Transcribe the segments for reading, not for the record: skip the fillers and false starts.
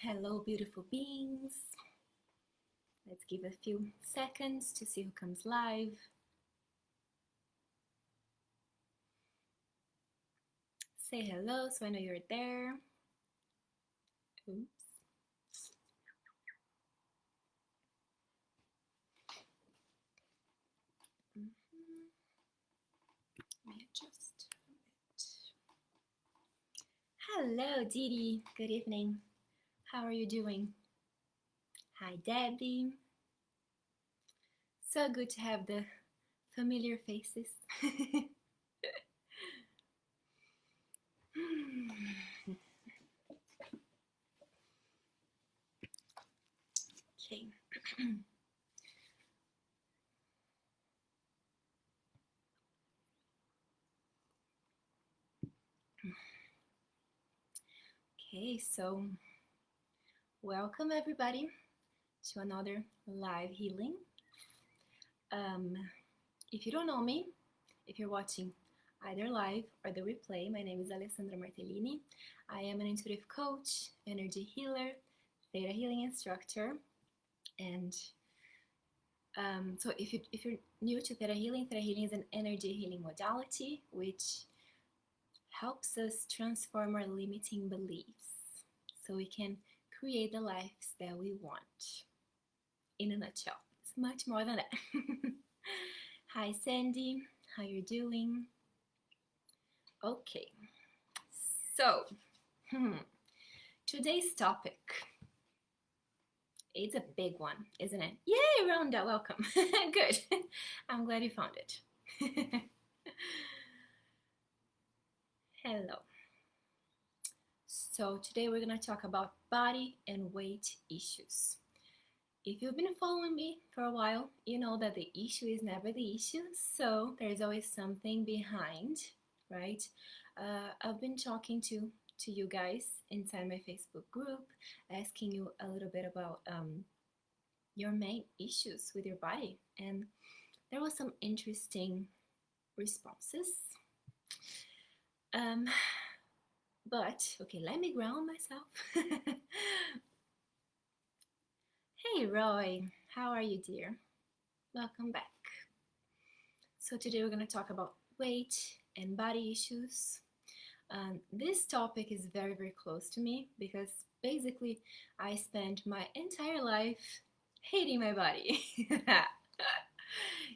Hello, beautiful beings. Let's give a few seconds to see who comes live. Say hello so I know you're there. Oops. Let me adjust a bit. Hello, Didi. Good evening. How are you doing? Hi, Debbie. So good to have the familiar faces. Okay. Okay, so welcome everybody to another live healing. If you don't know me, if you're watching either live or the replay, my name is Alessandra Martelini. I am an intuitive coach, energy healer, theta healing instructor, and so if you're new to theta healing is an energy healing modality which helps us transform our limiting beliefs so we can create the lives that we want. In a nutshell, it's much more than that. Hi Sandy, how you doing? Okay, so today's topic, it's a big one, isn't it? Yay, Rhonda, welcome. Good, I'm glad you found it. Hello. So today we're gonna talk about body and weight issues. If you've been following me for a while, you know that the issue is never the issue, so there's always something behind, right? I've been talking to you guys inside my Facebook group, asking you a little bit about your main issues with your body, and there was some interesting responses. But okay, let me ground myself. Hey Roy, how are you, dear? Welcome back. So today we're going to talk about weight and body issues. This topic is very, very close to me because basically I spent my entire life hating my body.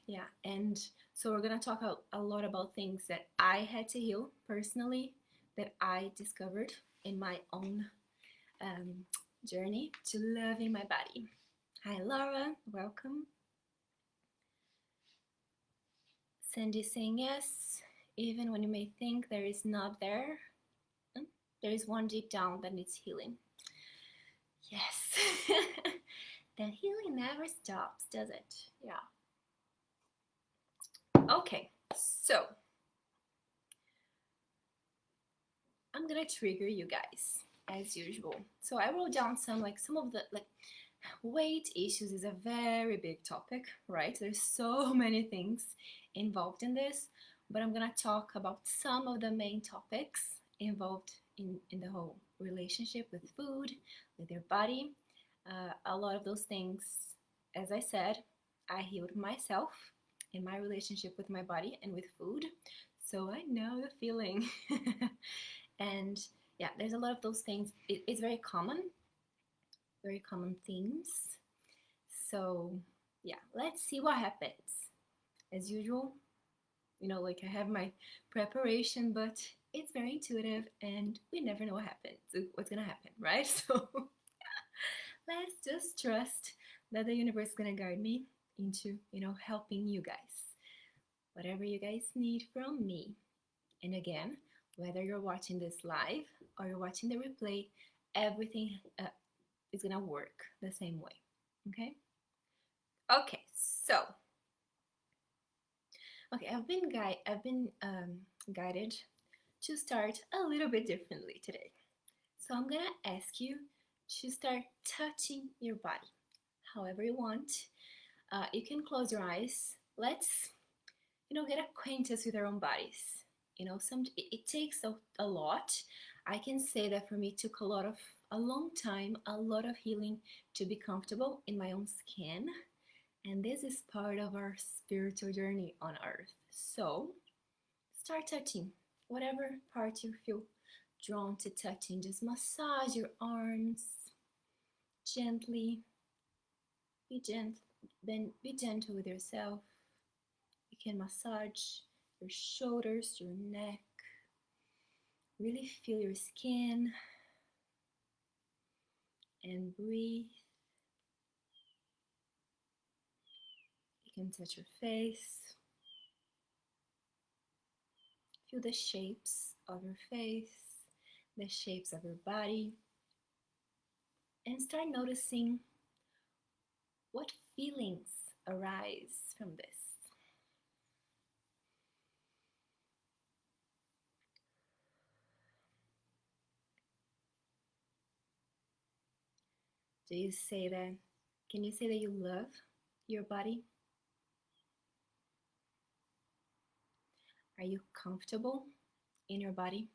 Yeah, and so we're going to talk a lot about things that I had to heal personally, that I discovered in my own journey to loving my body. Hi Laura, welcome. Sandy saying yes, even when you may think there is not there, there is one deep down that needs healing. Yes, that healing never stops, does it? Yeah. Okay, so I'm gonna trigger you guys as usual. So I wrote down some of the weight issues is a very big topic, right? There's so many things involved in this, but I'm gonna talk about some of the main topics involved in the whole relationship with food, with your body. A lot of those things, as I said, I healed myself in my relationship with my body and with food, so I know the feeling. And yeah, there's a lot of those things. It's very common themes. So yeah, let's see what happens. As usual, I have my preparation, but it's very intuitive and we never know what's gonna happen, right? So let's just trust that the universe is gonna guide me into, helping you guys. Whatever you guys need from me. And again, whether you're watching this live or you're watching the replay, everything is gonna work the same way. Okay? Okay, so I've been guided to start a little bit differently today. So I'm gonna ask you to start touching your body, however you want. You can close your eyes. Let's, get acquainted with our own bodies. It takes a lot. I can say that for me it took a a long time, a lot of healing to be comfortable in my own skin. And this is part of our spiritual journey on earth. So start touching whatever part you feel drawn to touching. Just massage your arms gently. Be gentle, then be gentle with yourself. You can massage your shoulders, your neck. Really feel your skin and breathe. You can touch your face. Feel the shapes of your face, the shapes of your body, and start noticing what feelings arise from this. Do you say that? Can you say that you love your body? Are you comfortable in your body?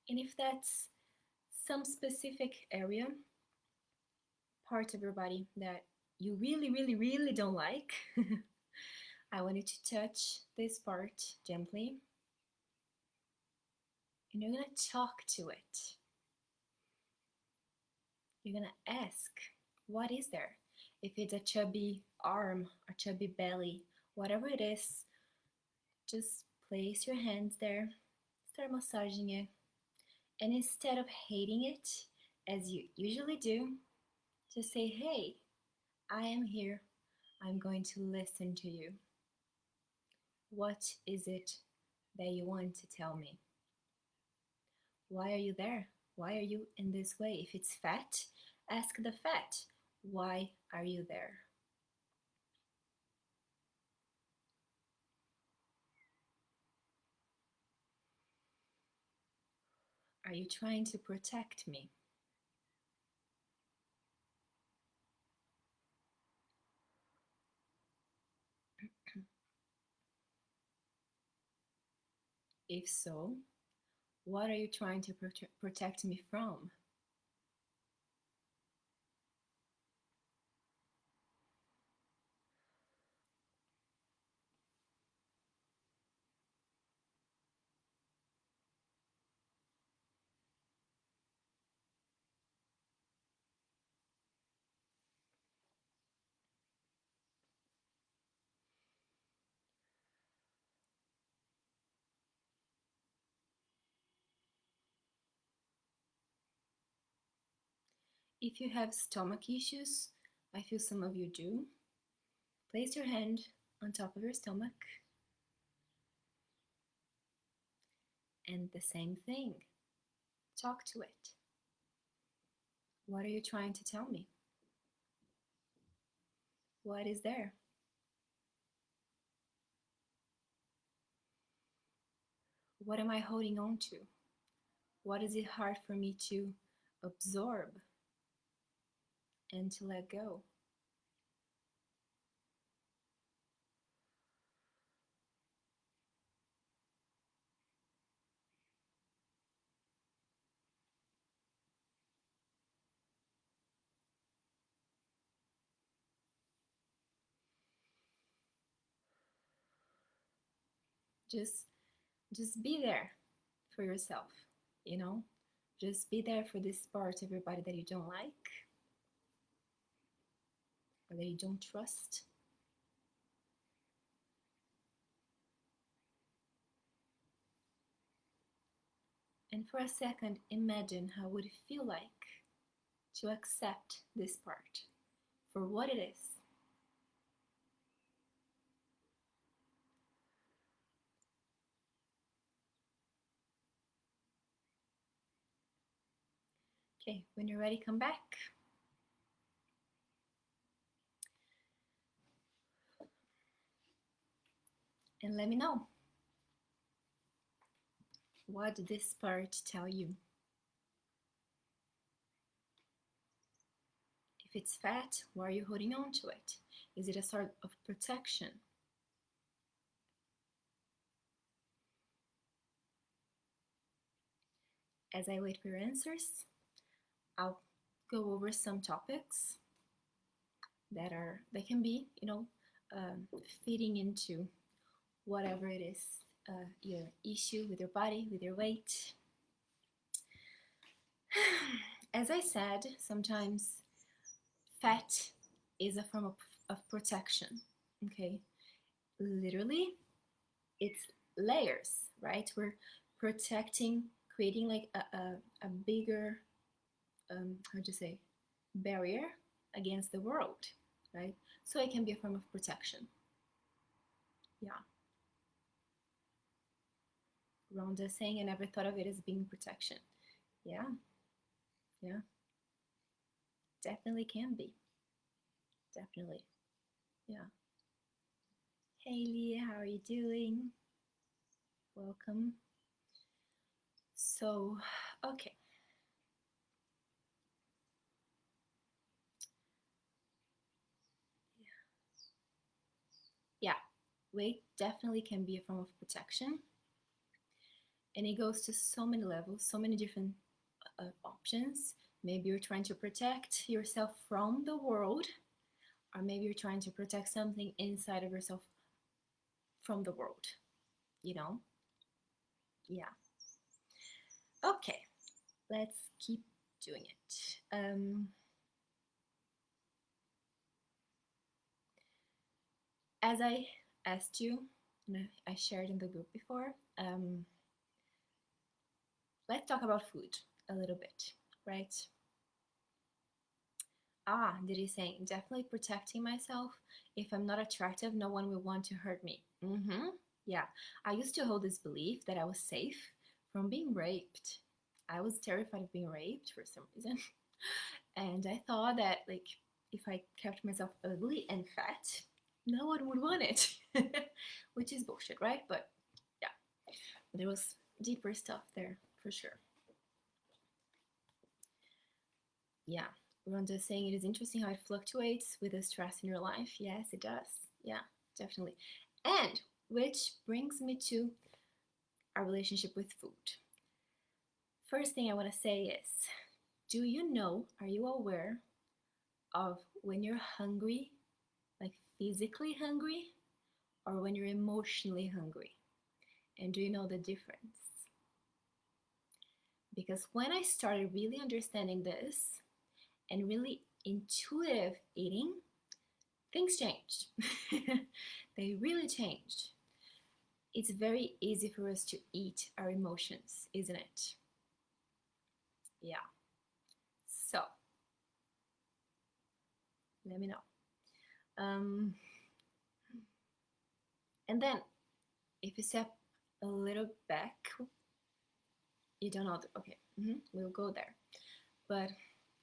And if that's some specific area, part of your body that you really, really, really don't like, I want you to touch this part gently. And you're going to talk to it. You're going to ask, what is there? If it's a chubby arm, a chubby belly, whatever it is, just place your hands there, start massaging it. And instead of hating it, as you usually do, just say, hey, I am here. I'm going to listen to you. What is it that you want to tell me? Why are you there? Why are you in this way? If it's fat, ask the fat, why are you there? Are you trying to protect me? If so, what are you trying to protect me from? If you have stomach issues, I feel some of you do, place your hand on top of your stomach and the same thing. Talk to it. What are you trying to tell me? What is there? What am I holding on to? What is it hard for me to absorb and to let go? Just just be there for yourself, you know? Just be there for this part of your body that you don't like or that you don't trust. And for a second, imagine how would it feel like to accept this part for what it is. Okay, when you're ready, come back. And let me know. What did this part tell you? If it's fat, why are you holding on to it? Is it a sort of protection? As I wait for your answers, I'll go over some topics that can be, fitting into whatever it is, your issue with your body, with your weight. As I said, sometimes fat is a form of protection. Okay, literally, it's layers, right? We're protecting, creating like a bigger, how do you say, barrier against the world, right? So it can be a form of protection. Yeah. Rhonda saying, I never thought of it as being protection. Yeah, yeah, definitely can be. Definitely. Yeah. Hey Leah, how are you doing? Welcome. So, okay. Yeah, weight definitely can be a form of protection. And it goes to so many levels, so many different options. Maybe you're trying to protect yourself from the world, or maybe you're trying to protect something inside of yourself from the world, you know? Yeah. Okay, let's keep doing it. As I asked you, and I shared in the group before, let's talk about food a little bit, right? Did he say definitely protecting myself? If I'm not attractive, no one will want to hurt me. Yeah, I used to hold this belief that I was safe from being raped. I was terrified of being raped for some reason. And I thought that, like, if I kept myself ugly and fat, no one would want it. Which is bullshit, right? But yeah, there was deeper stuff there for sure. Yeah. Rhonda saying it is interesting how it fluctuates with the stress in your life. Yes, it does. Yeah, definitely. And which brings me to our relationship with food. First thing I want to say is, do you know, are you aware of when you're hungry, like physically hungry, or when you're emotionally hungry? And do you know the difference? Because when I started really understanding this and really intuitive eating, things changed. They really changed. It's very easy for us to eat our emotions, isn't it? Yeah. So, let me know. And then, if you step a little back, you don't know. Okay, we'll go there. But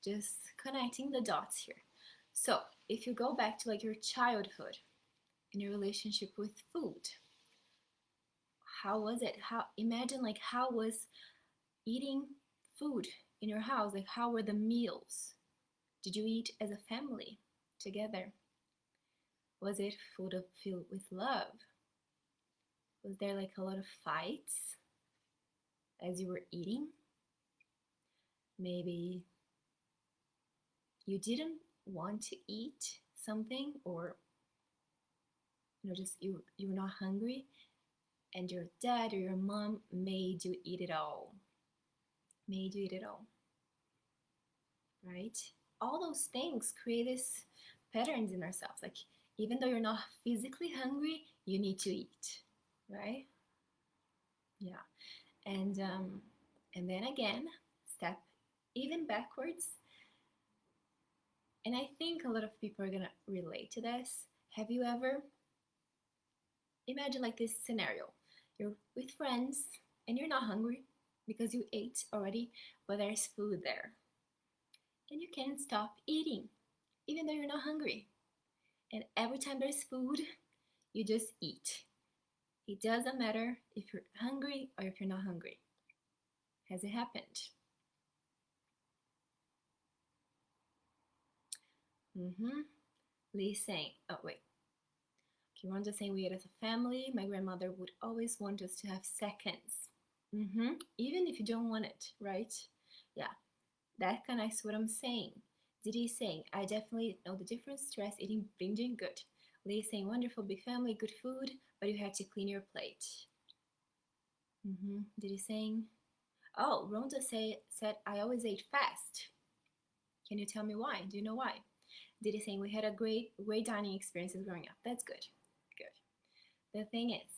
just connecting the dots here. So, if you go back to like your childhood and your relationship with food, how was it? Imagine like how was eating food in your house? Like how were the meals? Did you eat as a family together? Was it food filled with love? Was there like a lot of fights as you were eating? Maybe you didn't want to eat something, or just you were not hungry, and your dad or your mom made you eat it all. Made you eat it all. Right? All those things create these patterns in ourselves. Like even though you're not physically hungry, you need to eat. Right? Yeah. And then again, step even backwards. And I think a lot of people are gonna relate to this. Have you ever imagine like this scenario? You're with friends and you're not hungry because you ate already, but there's food there. And you can't stop eating, even though you're not hungry. And every time there's food, you just eat. It doesn't matter if you're hungry or if you're not hungry. Has it happened? Mm-hmm. Lee's saying, oh wait. Okay, Rhonda's saying we ate as a family. My grandmother would always want us to have seconds. Even if you don't want it, right? Yeah, that connects to what I'm saying. Didi saying, I definitely know the difference. Stress, eating, binging, good. Lee saying, wonderful, big family, good food, but you had to clean your plate. Didi saying, oh, Rhonda said I always ate fast. Can you tell me why? Do you know why? Didi saying, we had a great dining experiences growing up. That's good. Good. The thing is,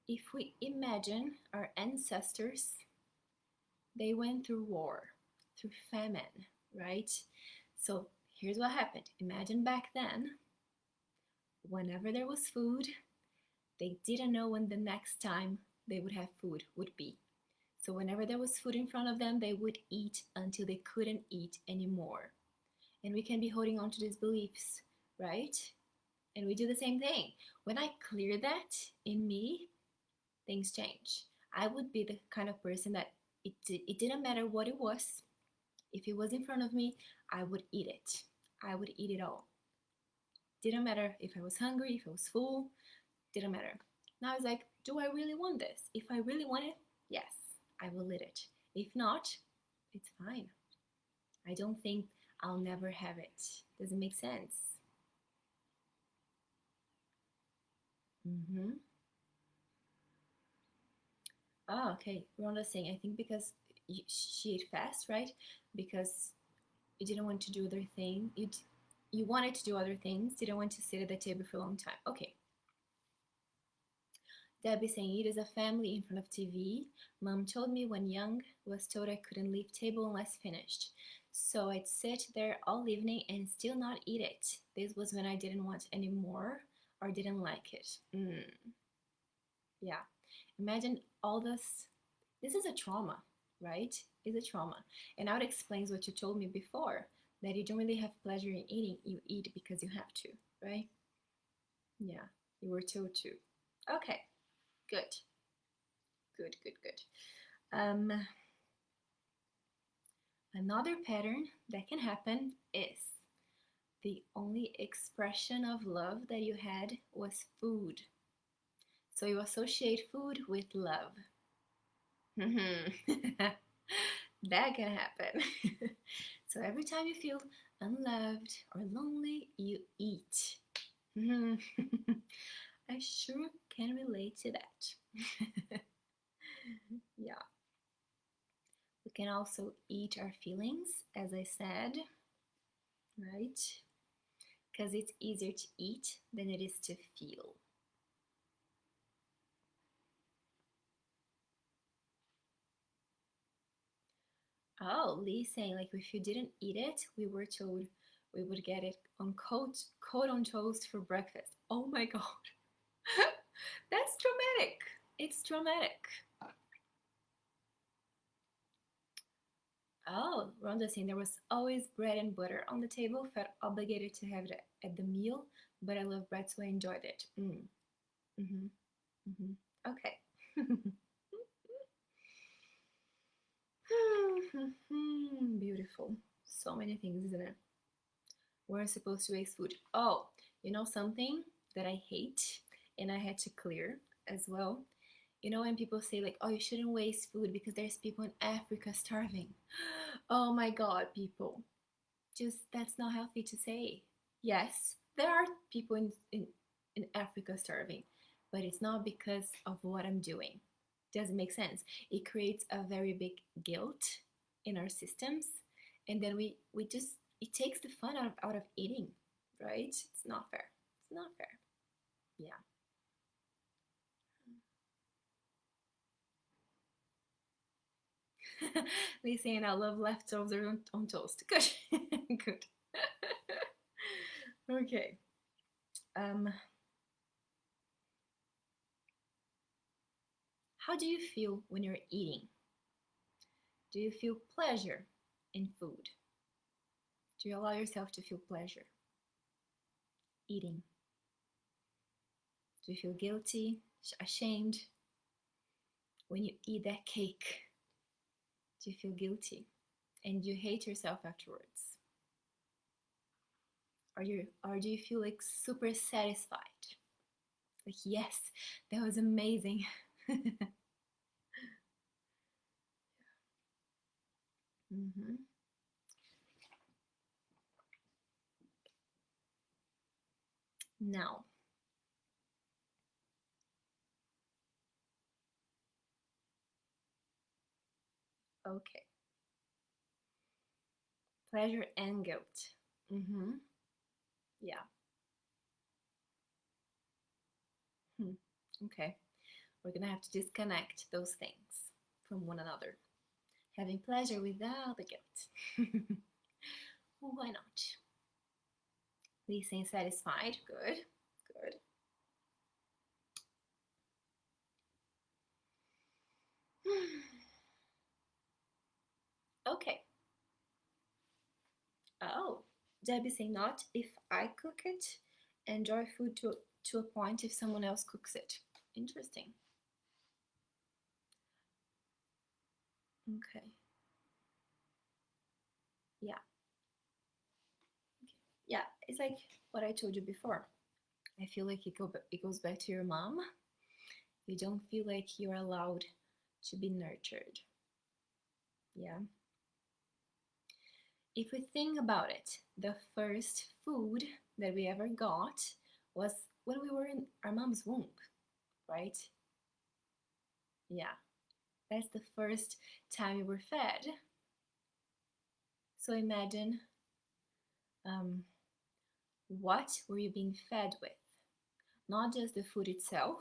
if we imagine our ancestors, they went through war, through famine, right? So here's what happened. Imagine back then, whenever there was food, they didn't know when the next time they would have food would be. So whenever there was food in front of them, they would eat until they couldn't eat anymore. And we can be holding on to these beliefs, right? And we do the same thing. When I clear that in me, things change. I would be the kind of person that it didn't matter what it was. If it was in front of me, I would eat it. I would eat it all. Didn't matter if I was hungry, if I was full, didn't matter. Now it's like, do I really want this? If I really want it, yes, I will eat it. If not, it's fine. I don't think I'll never have it. Does it make sense? Oh, okay. Rhonda's saying, I think because she ate fast, right? Because you didn't want to do other things. You wanted to do other things. Didn't want to sit at the table for a long time. Okay. Debbie saying, eat as a family in front of TV. Mom told me when young, was told I couldn't leave table unless finished. So I'd sit there all evening and still not eat it. This was when I didn't want any more or didn't like it. Yeah. Imagine all this. This is a trauma, right? It's a trauma. And now it explains what you told me before, that you don't really have pleasure in eating. You eat because you have to, right? Yeah, you were told to. Okay, good. Good, good, good. Another pattern that can happen is the only expression of love that you had was food. So you associate food with love. That can happen. So every time you feel unloved or lonely, you eat. I sure can relate to that. Yeah. We can also eat our feelings, as I said, right? Because it's easier to eat than it is to feel. Oh, Lee's saying, like, if you didn't eat it, we were told we would get it on coat on toast for breakfast. Oh my God. That's traumatic. It's traumatic. Oh, Rhonda saying there was always bread and butter on the table. Felt obligated to have it at the meal, but I love bread, so I enjoyed it. Okay. Beautiful. So many things, isn't it? We're supposed to waste food. Oh, you know something that I hate and I had to clear as well? You know when people say like, oh, you shouldn't waste food because there's people in Africa starving. Oh my God, people. Just that's not healthy to say. Yes, there are people in Africa starving, but it's not because of what I'm doing. Doesn't make sense. It creates a very big guilt in our systems, and then we just it takes the fun out of eating, right? It's not fair. It's not fair. Yeah. They saying I love leftovers on toast. Good. Good. Okay. How do you feel when you're eating? Do you feel pleasure in food? Do you allow yourself to feel pleasure eating? Do you feel guilty, ashamed when you eat that cake? Do you feel guilty and you hate yourself afterwards? Or do you feel like super satisfied? Like, yes, that was amazing. Mm-hmm. Now, okay, pleasure and guilt. Mm-hmm. Yeah. Hmm. Okay, we're gonna have to disconnect those things from one another. Having pleasure without the guilt. Why not? Listening satisfied. Good. Good. Okay. Oh, Debbie saying not if I cook it. Enjoy food to a point if someone else cooks it. Interesting. Okay. Yeah. Okay. Yeah. It's like what I told you before. I feel like it goes back to your mom. You don't feel like you're allowed to be nurtured. Yeah. If we think about it, the first food that we ever got was when we were in our mom's womb, right? Yeah, that's the first time we were fed. So imagine, um, what were you being fed with? Not just the food itself,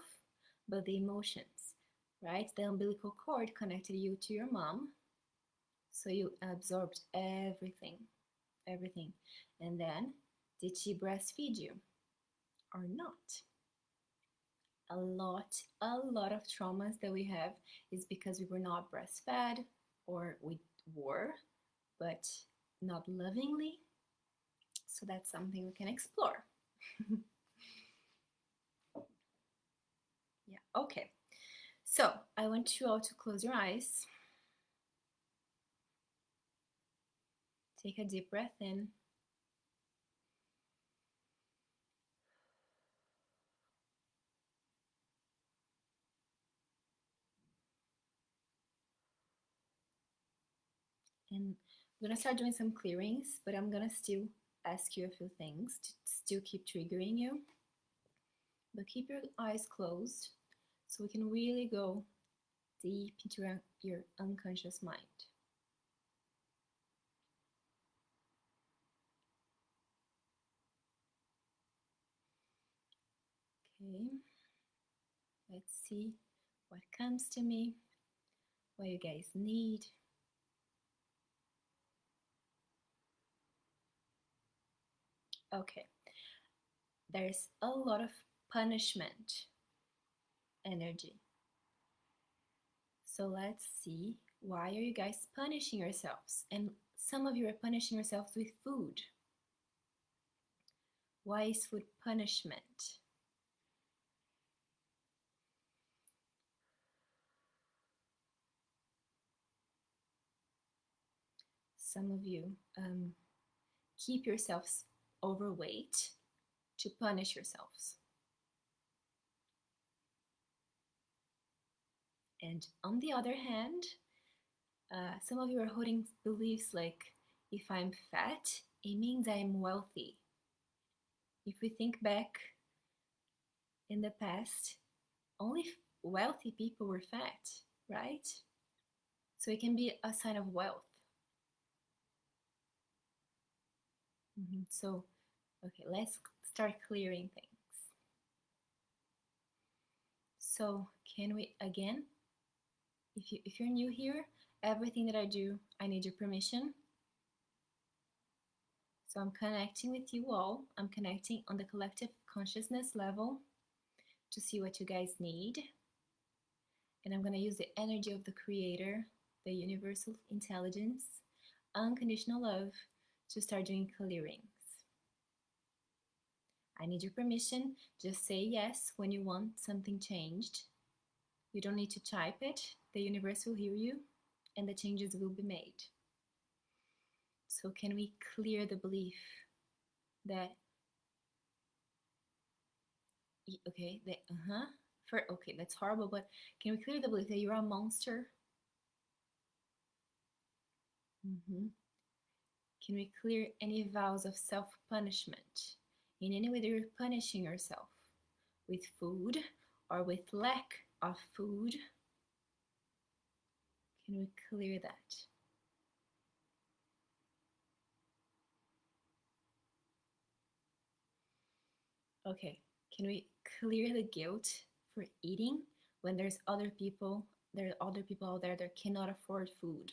but the emotions, right? The umbilical cord connected you to your mom, so you absorbed everything, everything. And then, did she breastfeed you or not? A lot of traumas that we have is because we were not breastfed, or we were, but not lovingly. So that's something we can explore. Yeah, okay. So I want you all to close your eyes. Take a deep breath in. And I'm gonna start doing some clearings, but I'm gonna still ask you a few things to still keep triggering you. But keep your eyes closed so we can really go deep into your unconscious mind. Okay, let's see what comes to me, what you guys need. Okay, there's a lot of punishment energy. So let's see, why are you guys punishing yourselves? And some of you are punishing yourselves with food. Why is food punishment? Some of you keep yourselves overweight to punish yourselves. And on the other hand, some of you are holding beliefs like, if I'm fat, it means I'm wealthy. If we think back in the past, only wealthy people were fat, right? So it can be a sign of wealth. So, okay, let's start clearing things. So, can we again, if you're new here, everything that I do, I need your permission. So I'm connecting with you all. I'm connecting on the collective consciousness level to see what you guys need. And I'm going to use the energy of the creator, the universal intelligence, unconditional love to start doing clearings. I need your permission. Just say yes when you want something changed. You don't need to type it. The universe will hear you and the changes will be made. So can we clear the belief that Okay, okay, that's horrible, but can we clear the belief that you're a monster? Hmm. Can we clear any vows of self-punishment? In any way that you're punishing yourself with food or with lack of food? Can we clear that? Okay, can we clear the guilt for eating when there are other people out there that cannot afford food?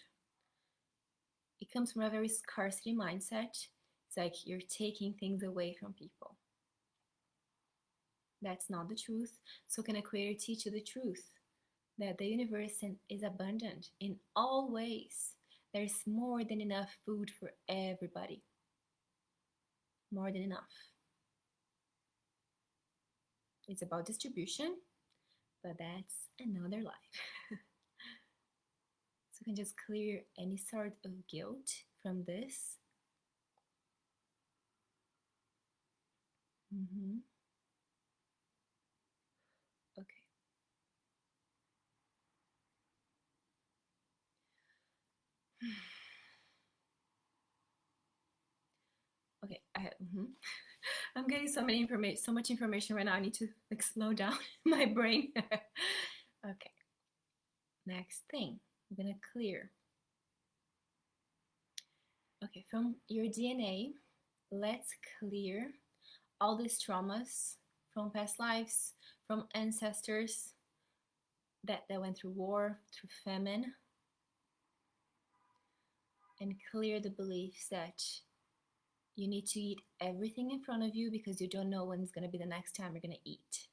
It comes from a very scarcity mindset. It's like you're taking things away from people. That's not the truth. So can a creator teach you the truth? That the universe is abundant in all ways. There's more than enough food for everybody. More than enough. It's about distribution, but that's another life. So you can just clear any sort of guilt from this. Mm-hmm. Okay. Okay. I'm getting so much information right now. I need to like slow down my brain. Okay. Next thing, we're gonna clear. Okay, from your DNA, let's clear all these traumas from past lives, from ancestors that went through war, through famine, and clear the beliefs that you need to eat everything in front of you because you don't know when it's going to be the next time you're going to eat.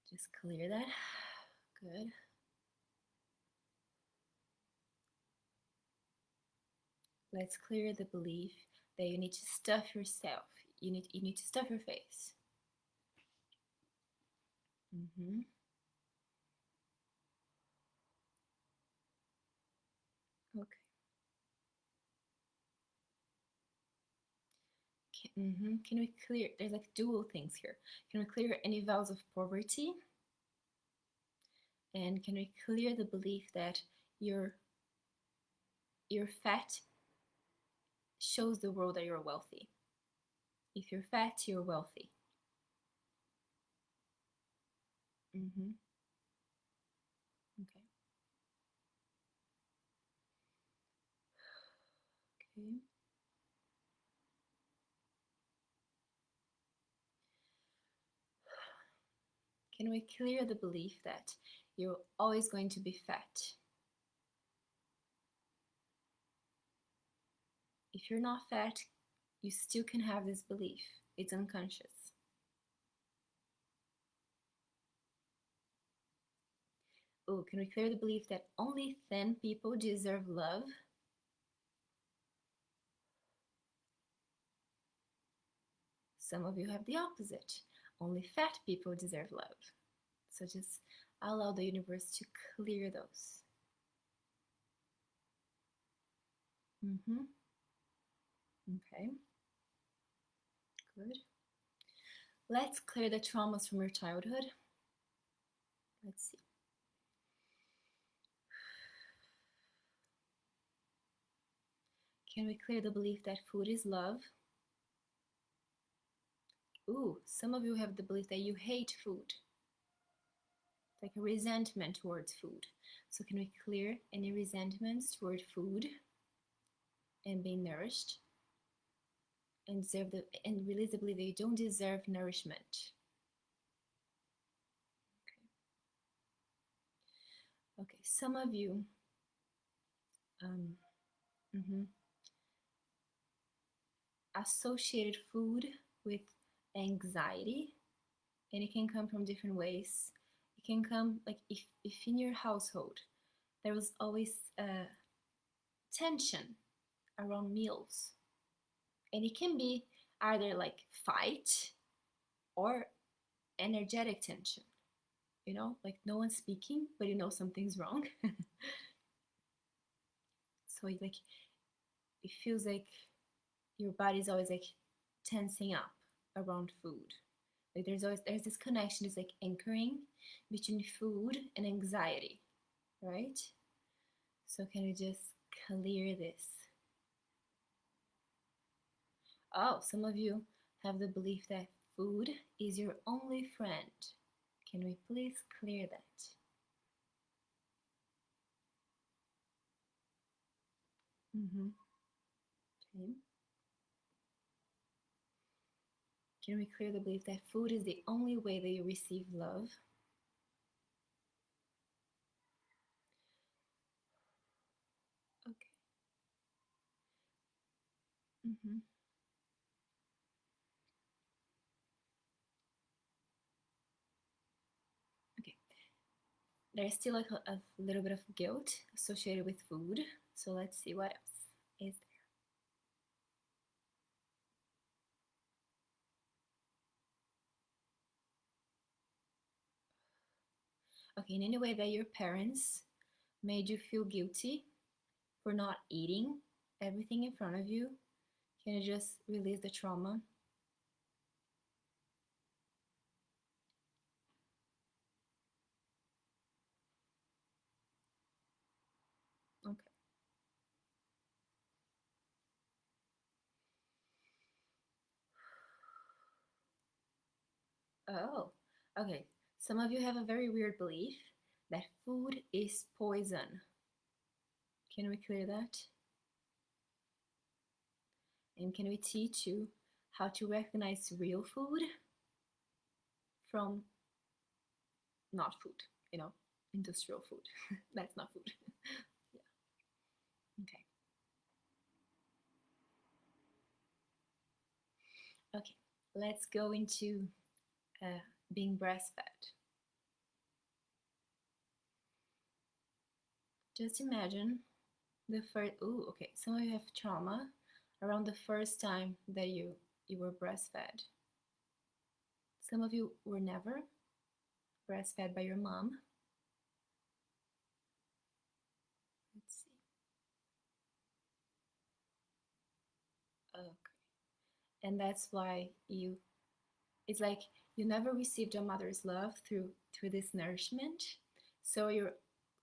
Just clear that. Good. Let's clear the belief that you need to stuff yourself. You need to stuff your face. Mm-hmm. Okay. Can we clear? There's like dual things here. Can we clear any vows of poverty? And can we clear the belief that your your fat shows the world that you're wealthy? If you're fat, you're wealthy. Mm-hmm. Okay. Okay. Can we clear the belief that you're always going to be fat? If you're not fat, you still can have this belief. It's unconscious. Oh, can we clear the belief that only thin people deserve love? Some of you have the opposite. Only fat people deserve love. So just allow the universe to clear those. Mm-hmm. Okay, good. Let's clear the traumas from your childhood. Let's see. Can we clear the belief that food is love? Ooh, some of you have the belief that you hate food, like a resentment towards food. So can we clear any resentments toward food and being nourished and release the belief that you don't deserve nourishment? Okay, some of you um, mhm, associated food with anxiety, and it can come from different ways. It can come like if in your household there was always tension around meals, and it can be either like fight or energetic tension, like no one's speaking but you know something's wrong. So like it feels like your body's always like tensing up around food. Like there's this connection, it's like anchoring between food and anxiety, right? So can we just clear this? Oh, some of you have the belief that food is your only friend. Can we please clear that? Okay. Can we clear the belief that food is the only way that you receive love? Okay. Mm-hmm. Okay. There's still like a little bit of guilt associated with food. So let's see what else is there. Okay, in any way that your parents made you feel guilty for not eating everything in front of you, can you just release the trauma? Okay. Oh, okay. Some of you have a very weird belief that food is poison. Can we clear that? And can we teach you how to recognize real food from not food, you know, industrial food? That's not food. Yeah. Okay. Okay. Let's go into being breastfed. Just imagine the first. Ooh, okay. Some of you have trauma around the first time that you were breastfed. Some of you were never breastfed by your mom. Let's see. Okay. And that's why it's like you never received your mother's love through this nourishment. So you're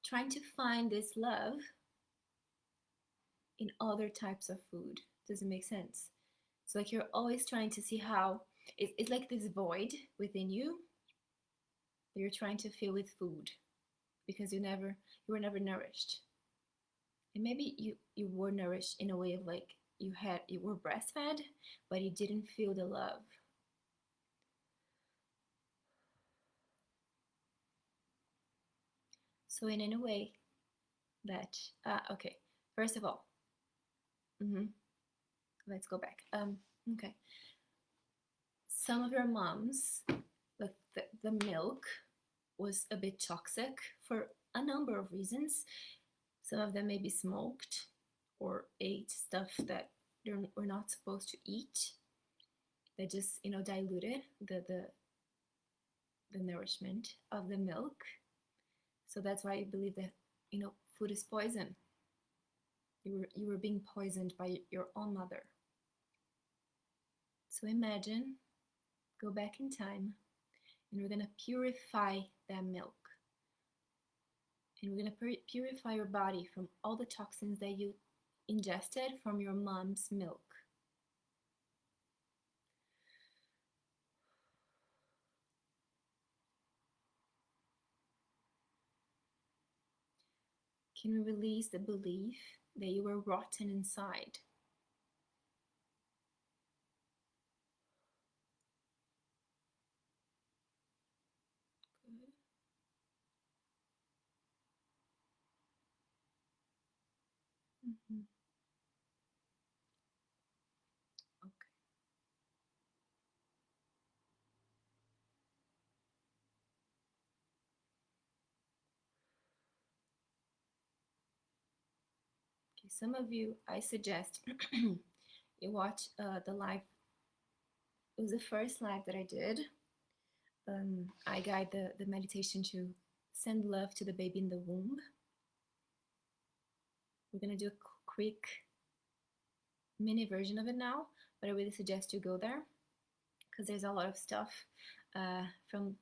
trying to find this love in other types of food. Does it make sense? So like you're always trying to see how it's like this void within you that you're trying to fill with food because you were never nourished. And maybe you were nourished in a way of like you were breastfed, but you didn't feel the love. So in a way that okay, first of all, hmm let's go back. Okay, some of your moms, like the milk was a bit toxic for a number of reasons. Some of them may be smoked or ate stuff that we're not supposed to eat. That just diluted the nourishment of the milk. So that's why I believe that food is poison. You were being poisoned by your own mother. So imagine, go back in time, and we're gonna purify that milk. And we're gonna purify your body from all the toxins that you ingested from your mom's milk. Can we release the belief that you were rotten inside? Good. Mm-hmm. Okay. Okay. Some of you, I suggest you watch the live. It was the first live that I did. I guide the meditation to send love to the baby in the womb. We're gonna do a quick mini version of it now, but I really suggest you go there because there's a lot of stuff from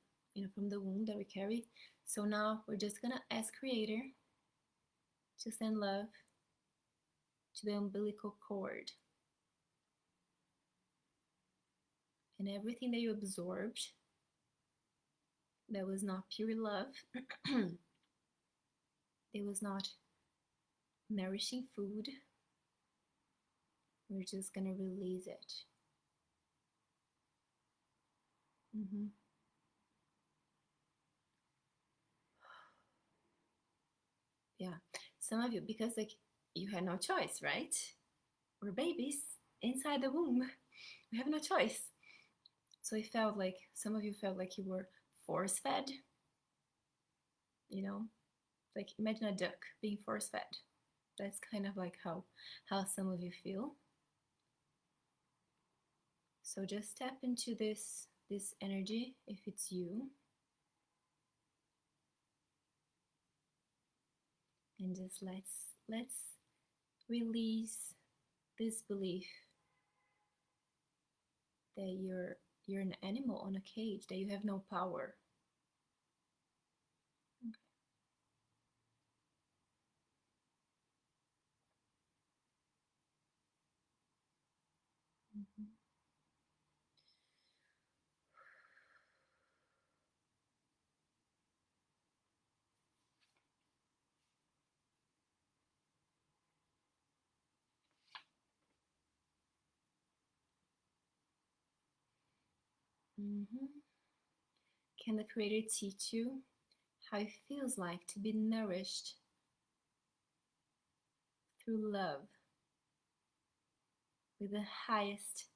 from the womb that we carry. So now we're just gonna ask Creator to send love to the umbilical cord and everything that you absorbed that was not pure love, that was not nourishing food. We're just gonna release it. Mm-hmm. Yeah, some of you, because like you had no choice, right? We're babies inside the womb. We have no choice. So it felt like some of you felt like you were force fed. You know, like imagine a duck being force fed. That's kind of like how some of you feel. So just tap into this energy if it's you, and just let's release this belief that you're an animal on a cage, that you have no power. Okay. Mm-hmm. Mm-hmm. Can the Creator teach you how it feels like to be nourished through love with the highest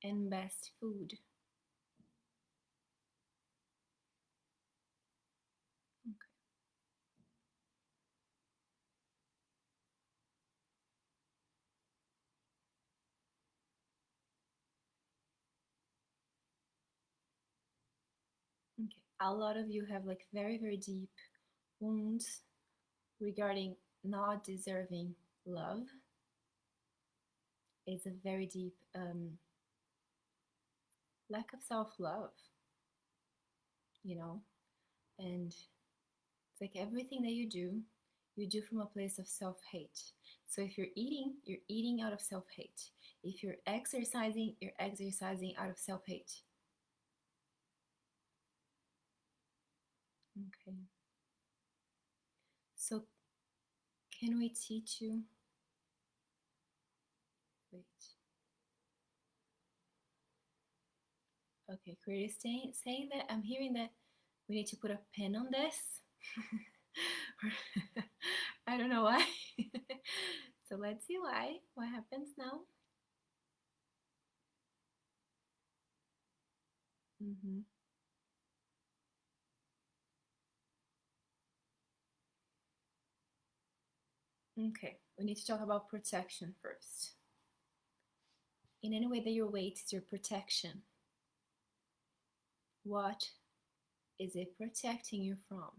and best food? Okay. A lot of you have like very, very deep wounds regarding not deserving love. It's a very deep lack of self-love, you know, and it's like everything that you do from a place of self-hate. So if you're eating out of self-hate. If you're exercising out of self-hate. Okay. So can we teach you? Wait. Okay, Creator is saying that I'm hearing that we need to put a pin on this. I don't know why. So let's see why. What happens now? Mm-hmm. Okay, we need to talk about protection first. In any way that your weight is your protection, what is it protecting you from?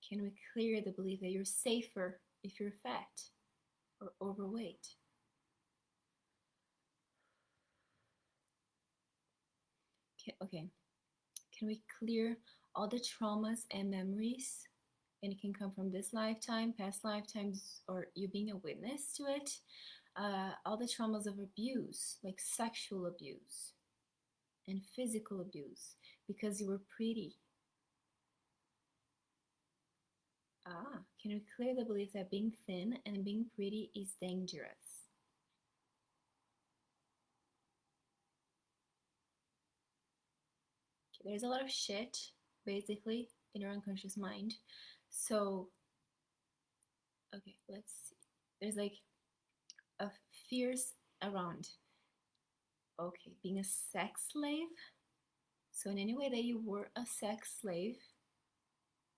Can we clear the belief that you're safer if you're fat or overweight? Okay, can we clear all the traumas and memories? And it can come from this lifetime, past lifetimes, or you being a witness to it. All the traumas of abuse, like sexual abuse and physical abuse, because you were pretty. Can we clear the belief that being thin and being pretty is dangerous? Okay, there's a lot of shit, basically, in your unconscious mind. So, okay, let's see. There's like a fears around, okay, being a sex slave. So, in any way that you were a sex slave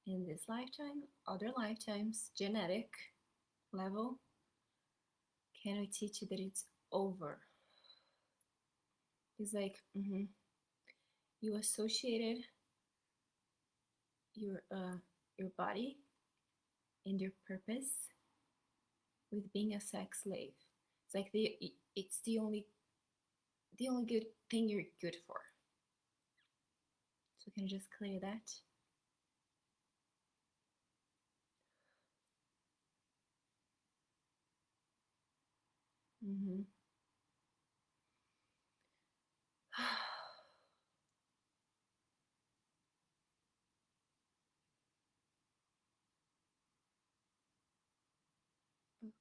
in this lifetime, other lifetimes, genetic level, can we teach you that it's over? It's like you associated your body and your purpose with being a sex slave. It's like it's the only good thing you're good for. So can you just clear that? Mm-hmm. Okay.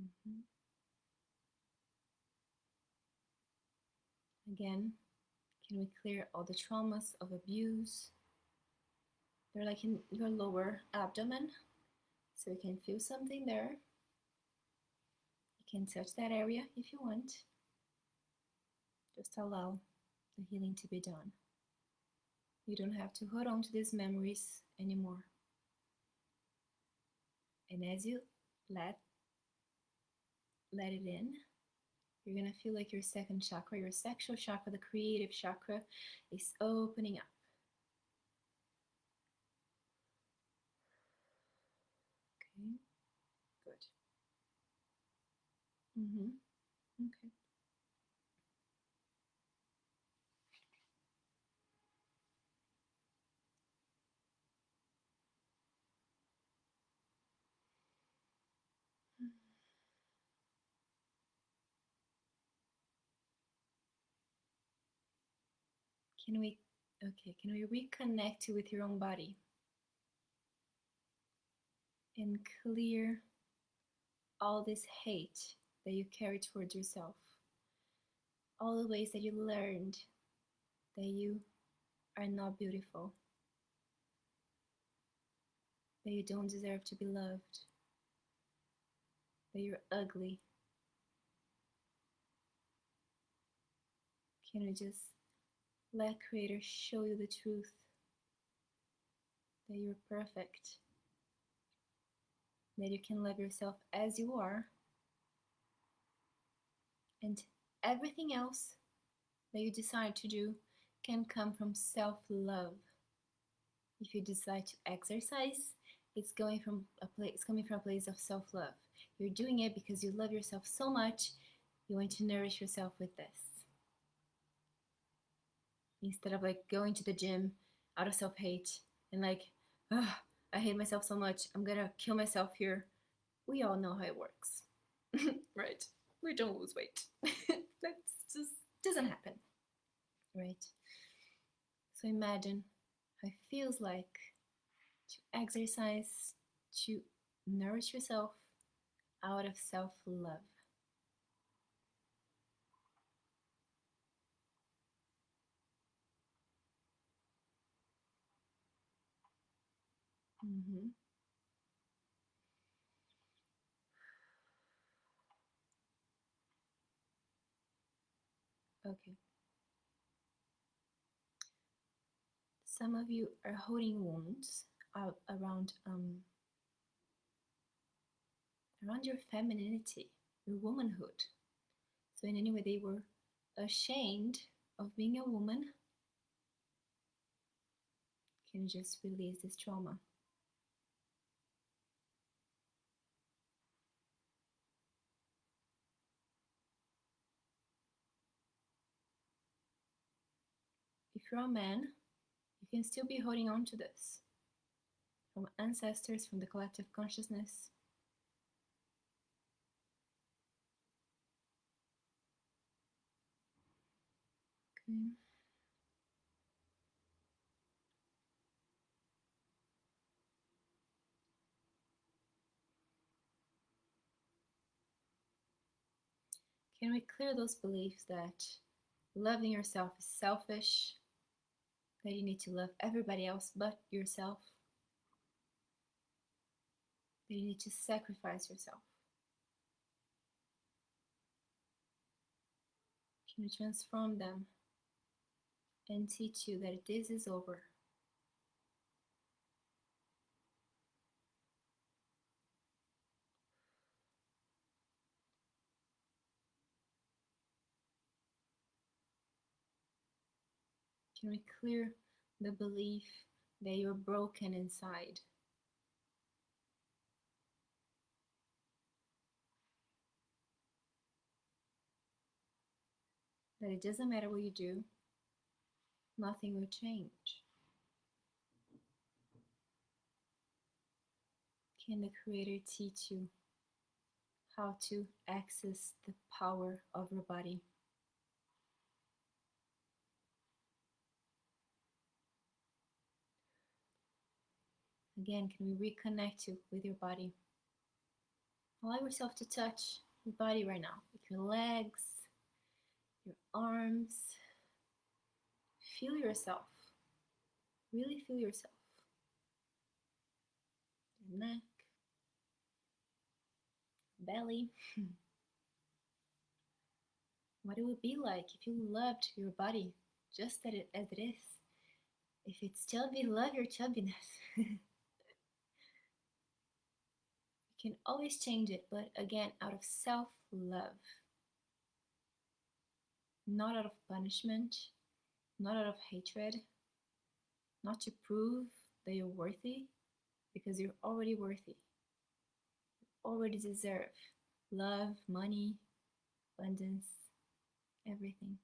Mm-hmm. Again, can we clear all the traumas of abuse? They're like in your lower abdomen, so you can feel something there. You can touch that area if you want. Just allow the healing to be done. You don't have to hold on to these memories anymore. And as you let it in, you're gonna feel like your second chakra, your sexual chakra, the creative chakra, is opening up. Okay, good. Mm-hmm. Okay. Can we, okay, can we reconnect with your own body and clear all this hate that you carry towards yourself? All the ways that you learned that you are not beautiful, that you don't deserve to be loved, that you're ugly. Can we just let Creator show you the truth that you're perfect, that you can love yourself as you are, and everything else that you decide to do can come from self-love. If you decide to exercise, it's coming from a place of self-love. You're doing it because you love yourself so much, you want to nourish yourself with this. Instead of like going to the gym out of self-hate and like, oh, I hate myself so much, I'm gonna kill myself here. We all know how it works. Right? We don't lose weight. That just doesn't happen. Right? So imagine how it feels like to exercise, to nourish yourself out of self love. Mm-hmm. Okay. Some of you are holding wounds around your femininity, your womanhood. So in any way they were ashamed of being a woman, can you just release this trauma? If you're a man, you can still be holding on to this from ancestors, from the collective consciousness. Okay. Can we clear those beliefs that loving yourself is selfish, that you need to love everybody else but yourself, that you need to sacrifice yourself? Can we transform them and teach you that this is over? Can we clear the belief that you're broken inside, that it doesn't matter what you do, nothing will change. Can the Creator teach you how to access the power of your body? Again, can we reconnect you with your body? Allow yourself to touch your body right now, with your legs, your arms. Feel yourself. Really feel yourself. Your neck, belly. What it would be like if you loved your body just as it is. If it's chubby, love your chubbiness. You can always change it, but again, out of self love, not out of punishment, not out of hatred, not to prove that you're worthy, because you're already worthy. You already deserve love, money, abundance, everything.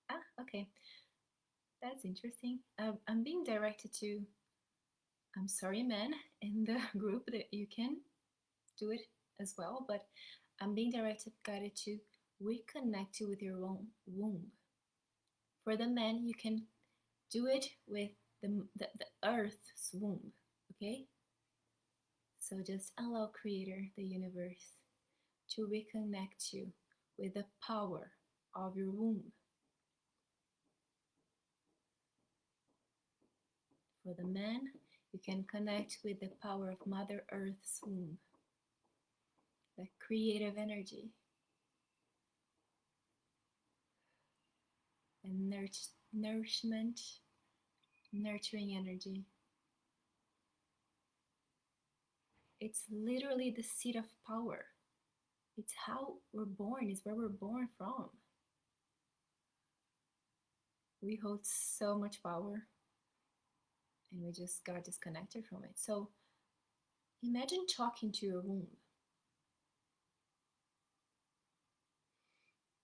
Ah, okay. That's interesting. I'm being directed to, I'm sorry, man, in the group that you can do it as well, but I'm being directed, guided to reconnect you with your own womb. For the men, you can do it with the earth's womb, okay? So just allow Creator, the universe, to reconnect you with the power of your womb. For the man, you can connect with the power of Mother Earth's womb, the creative energy and nourishment, nurturing energy. It's literally the seat of power. It's how we're born, it's where we're born from. We hold so much power and we just got disconnected from it. So imagine talking to your womb.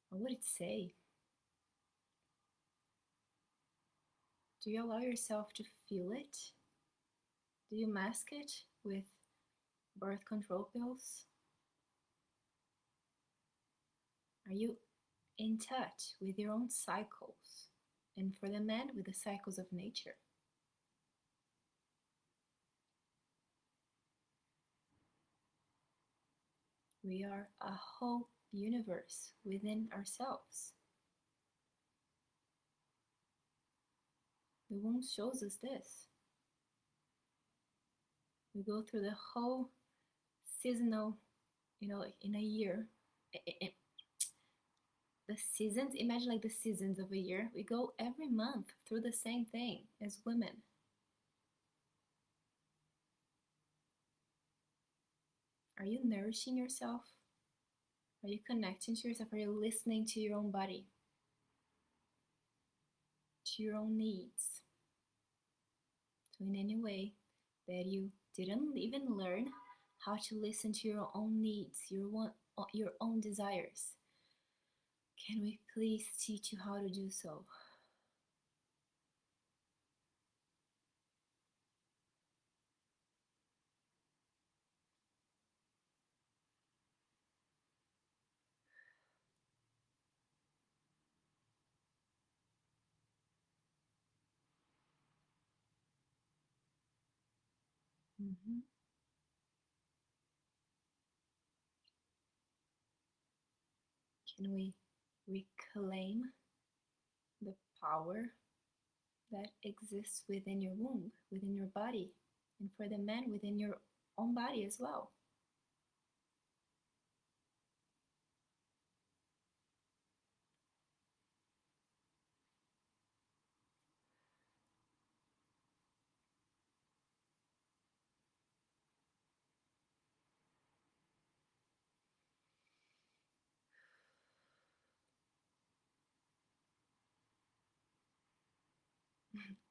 What would it say? Do you allow yourself to feel it? Do you mask it with birth control pills? Are you in touch with your own cycles? And for the men, with the cycles of nature. We are a whole universe within ourselves. The womb shows us this. We go through the whole seasonal, like in a year. The seasons, imagine like the seasons of a year. We go every month through the same thing as women. Are you nourishing yourself? Are you connecting to yourself? Are you listening to your own body? To your own needs? So in any way that you didn't even learn how to listen to your own needs, your own desires, can we please teach you how to do so? Mhm. Can we reclaim the power that exists within your womb, within your body, and for the men, within your own body as well?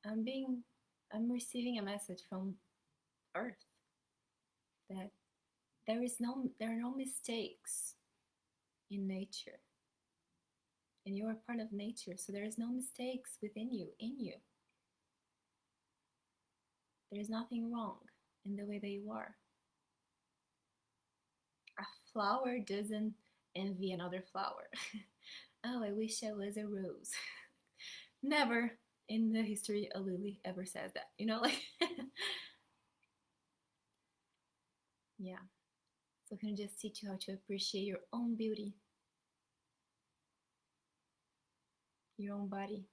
I'm being, I'm receiving a message from earth, that there are no mistakes in nature. And you are part of nature, so there is no mistakes within you, in you. There is nothing wrong in the way that you are. A flower doesn't envy another flower. Oh, I wish I was a rose. Never in the history a lily ever says that. Like yeah. So can I just teach you how to appreciate your own beauty, your own body.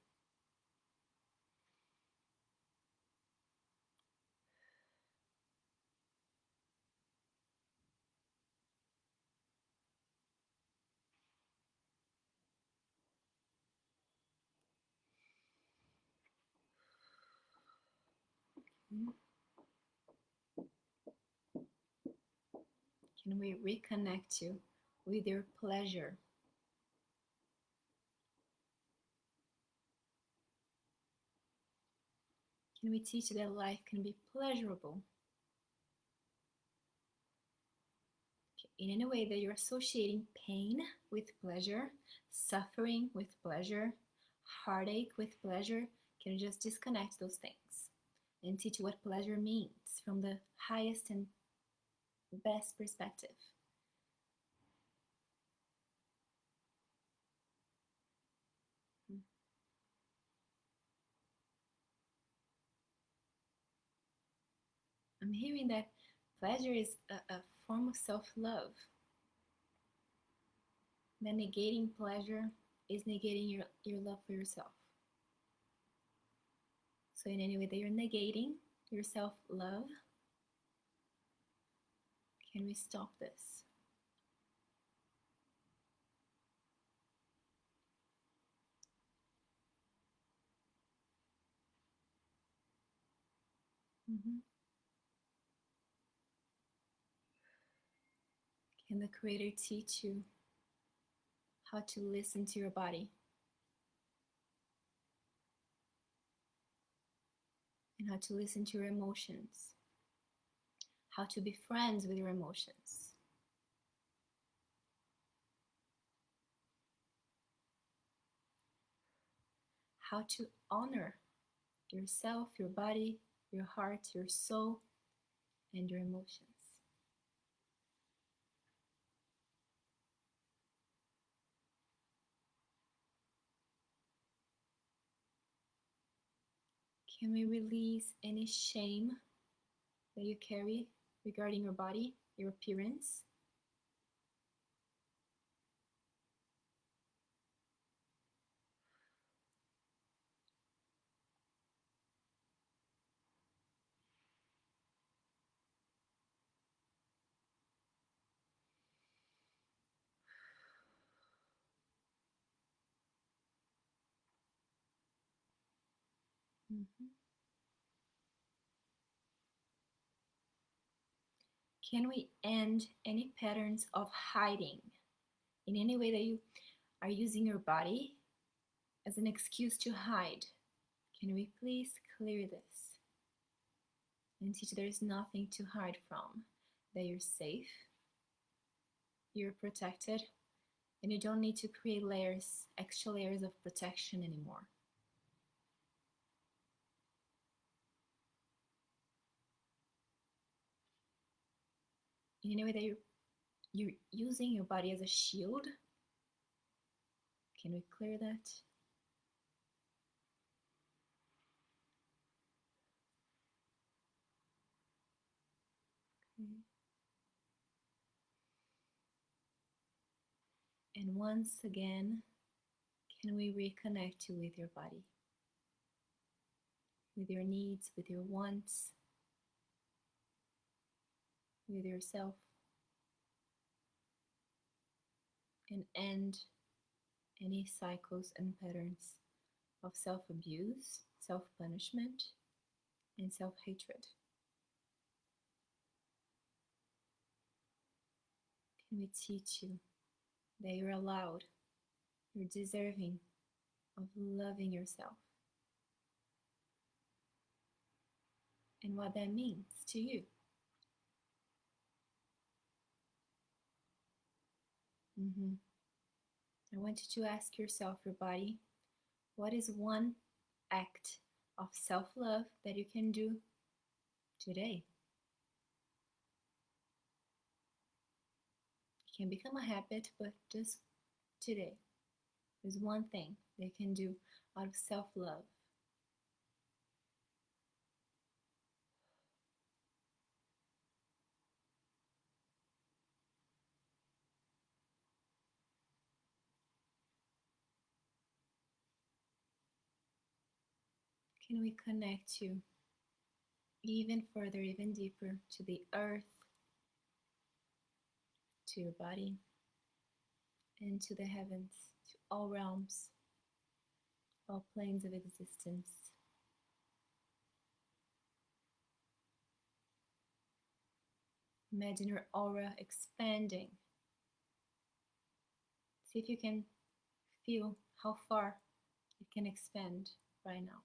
Can we reconnect you with your pleasure? Can we teach you that life can be pleasurable in any way that you're associating pain with pleasure, suffering with pleasure, heartache with pleasure? Can you just disconnect those things and teach you what pleasure means from the highest and best perspective? I'm hearing that pleasure is a form of self-love. That negating pleasure is negating your love for yourself. So in any way that you're negating your self-love, can we stop this? Mm-hmm. Can the Creator teach you how to listen to your body and how to listen to your emotions, how to be friends with your emotions, how to honor yourself, your body, your heart, your soul, and your emotions? Can we release any shame that you carry regarding your body, your appearance? Mhm. Can we end any patterns of hiding in any way that you are using your body as an excuse to hide? Can we please clear this and teach there's nothing to hide from, that you're safe, you're protected, and you don't need to create layers, extra layers of protection anymore. In any way that you're using your body as a shield, can we clear that? Okay. And once again, can we reconnect you with your body, with your needs, with your wants, with yourself, and end any cycles and patterns of self abuse, self punishment, and self hatred? Can we teach you that you're allowed, you're deserving of loving yourself and what that means to you. I want you to ask yourself, your body, what is one act of self-love that you can do today? It can become a habit, but just today. There's one thing they can do out of self-love. Can we connect you even further, even deeper to the earth, to your body, and to the heavens, to all realms, all planes of existence? Imagine your aura expanding. See if you can feel how far it can expand right now.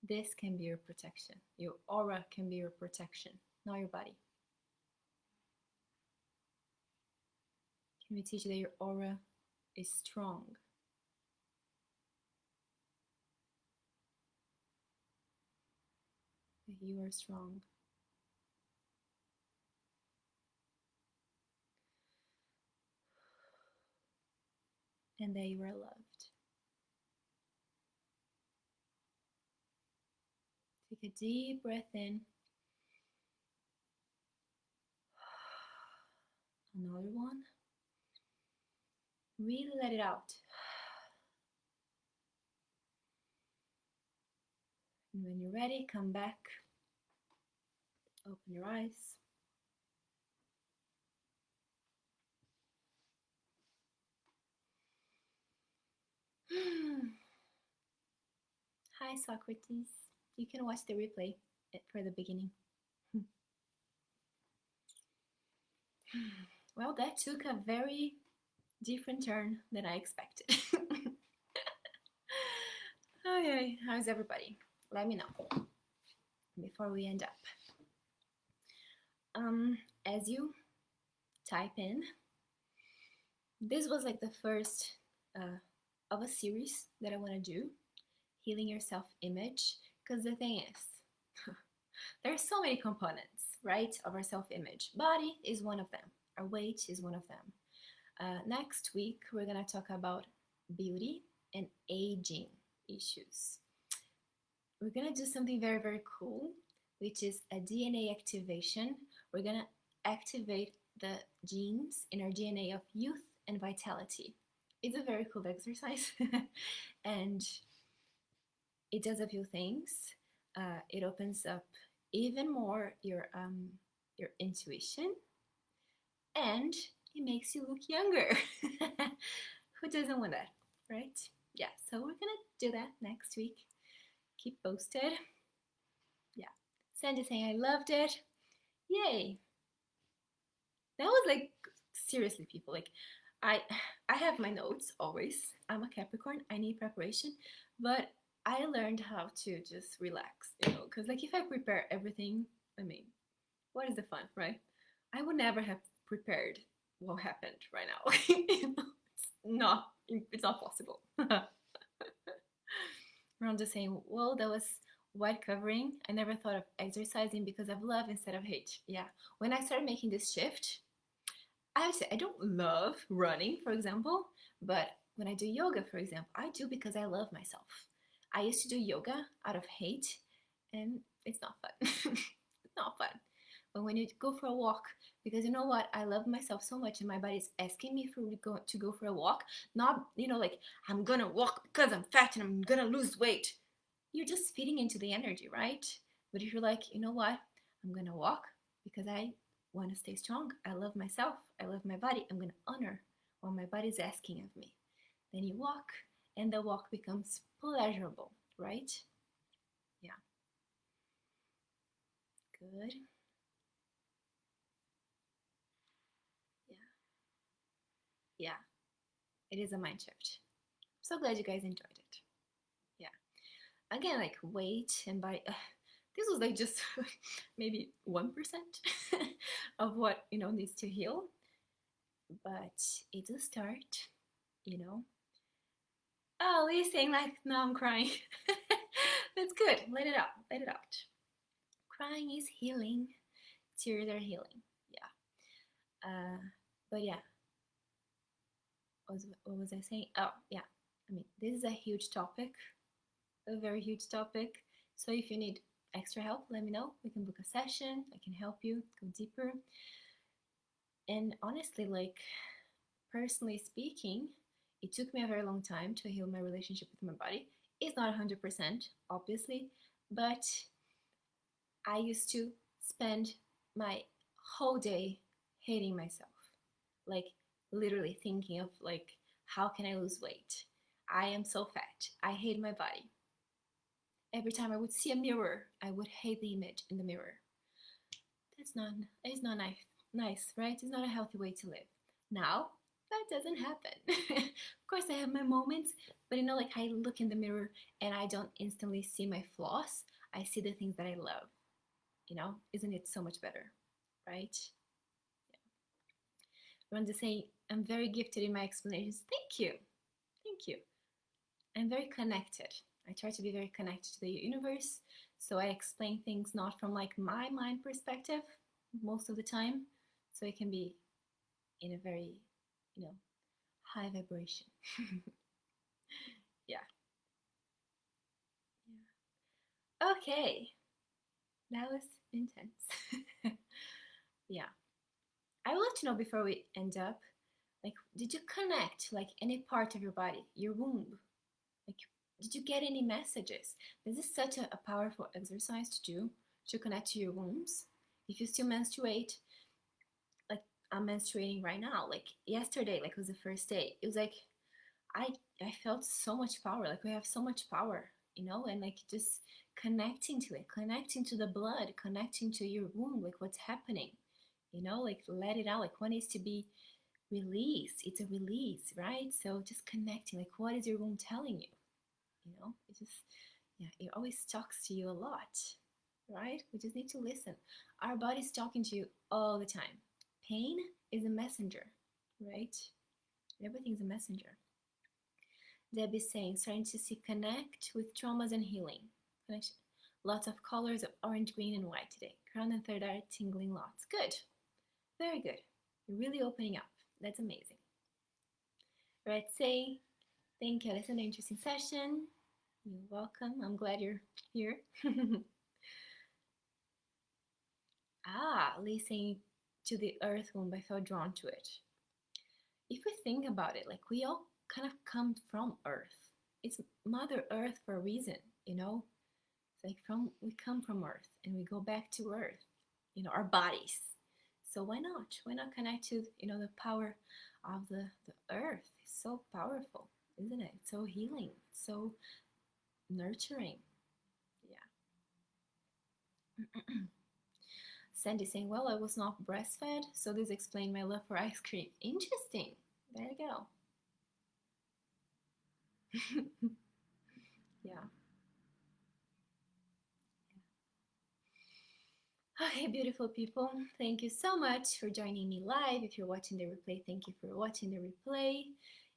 This can be your protection. Your aura can be your protection, not your body. Can we teach that your aura is strong? That you are strong. And that you are loved. Take a deep breath in. Another one. Really let it out. And when you're ready, come back. Open your eyes. Hi, Socrates. You can watch the replay for the beginning. Well, that took a very different turn than I expected. Okay, how's everybody? Let me know before we end up. As you type in, this was like the first of a series that I want to do, healing your self-image, because the thing is, there's so many components, right, of our self-image. Body is one of them. Our weight is one of them. Next week, we're going to talk about beauty and aging issues. We're going to do something very, very cool, which is a DNA activation. We're going to activate the genes in our DNA of youth and vitality. It's a very cool exercise. And it does a few things. It opens up even more your intuition, and it makes you look younger. Who doesn't want that, right? Yeah, so we're gonna do that next week. Keep posted. Yeah, Sandy saying I loved it. Yay! That was like, seriously, people, like I have my notes always. I'm a Capricorn. I need preparation, but I learned how to just relax, because like if I prepare everything, I mean, what is the fun, right? I would never have prepared what happened right now. It's not possible. I'm just saying, well, that was white covering. I never thought of exercising because of love instead of hate. Yeah, when I started making this shift, I would say I don't love running, for example, but when I do yoga, for example, I do because I love myself. I used to do yoga out of hate, and it's not fun. It's not fun. But when you go for a walk, because you know what, I love myself so much, and my body's asking me to go for a walk, not like I'm gonna walk because I'm fat and I'm gonna lose weight. You're just feeding into the energy, right? But if you're like, you know what, I'm gonna walk because I want to stay strong. I love myself. I love my body. I'm going to honor what my body is asking of me. Then you walk, and the walk becomes pleasurable, right? Yeah. Good. Yeah. Yeah. It is a mind shift. So glad you guys enjoyed it. Yeah. Again, like weight and body. this was like just maybe 1% of what needs to heal, but it's a start, you know. Oh, Lee's saying like, no, I'm crying. That's good. Let it out. Let it out. Crying is healing. Tears are healing. Yeah. But yeah, what was I saying? Oh, yeah. I mean, this is a huge topic, a very huge topic. So if you need extra help, let me know. We can book a session. I can help you go deeper. And honestly, like, personally speaking, it took me a very long time to heal my relationship with my body. It's not 100%, obviously, but I used to spend my whole day hating myself. Like, literally thinking of like, how can I lose weight? I am so fat. I hate my body. Every time I would see a mirror, I would hate the image in the mirror. It's not nice, right? It's not a healthy way to live. Now, that doesn't happen. Of course, I have my moments, but like I look in the mirror and I don't instantly see my flaws. I see the things that I love. Isn't it so much better, right? Yeah. Rhonda saying, I'm very gifted in my explanations. Thank you. Thank you. I'm very connected. I try to be very connected to the universe. So I explain things not from like my mind perspective most of the time. So it can be in a very, high vibration. Yeah. Yeah. Okay. That was intense. Yeah. I would like to know before we end up, like, did you connect like any part of your body, your womb? Like, did you get any messages? This is such a powerful exercise to do, to connect to your wombs. If you still menstruate, like I'm menstruating right now, like yesterday, like was the first day. It was like I I felt so much power. Like we have so much power, and like just connecting to it, connecting to the blood, connecting to your womb, like what's happening, like let it out, like what needs to be released. It's a release, right? So just connecting, like what is your womb telling you? It just, yeah, it always talks to you a lot, right? We just need to listen. Our body's talking to you all the time. Pain is a messenger, right? Everything's a messenger. Debbie's saying, starting to see connect with traumas and healing. Connection. Lots of colors of orange, green, and white today. Crown and third eye tingling lots. Good. Very good. You're really opening up. That's amazing. Red say, thank you. That's an interesting session. You're welcome. I'm glad you're here. Listening to the earth womb, I felt drawn to it. If we think about it, like we all kind of come from earth. It's Mother Earth for a reason, It's like we come from earth and we go back to earth, our bodies. So why not? Why not connect to, the power of the earth? It's so powerful, isn't it? It's so healing, it's so nurturing. Yeah. Sandy saying, well, I was not breastfed, so this explained my love for ice cream. Interesting. There you go. Yeah. Okay, beautiful people. Thank you so much for joining me live. If you're watching the replay, thank you for watching the replay.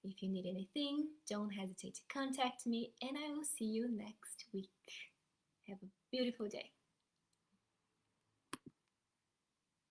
If you need anything, don't hesitate to contact me, and I will see you next week. Have a beautiful day.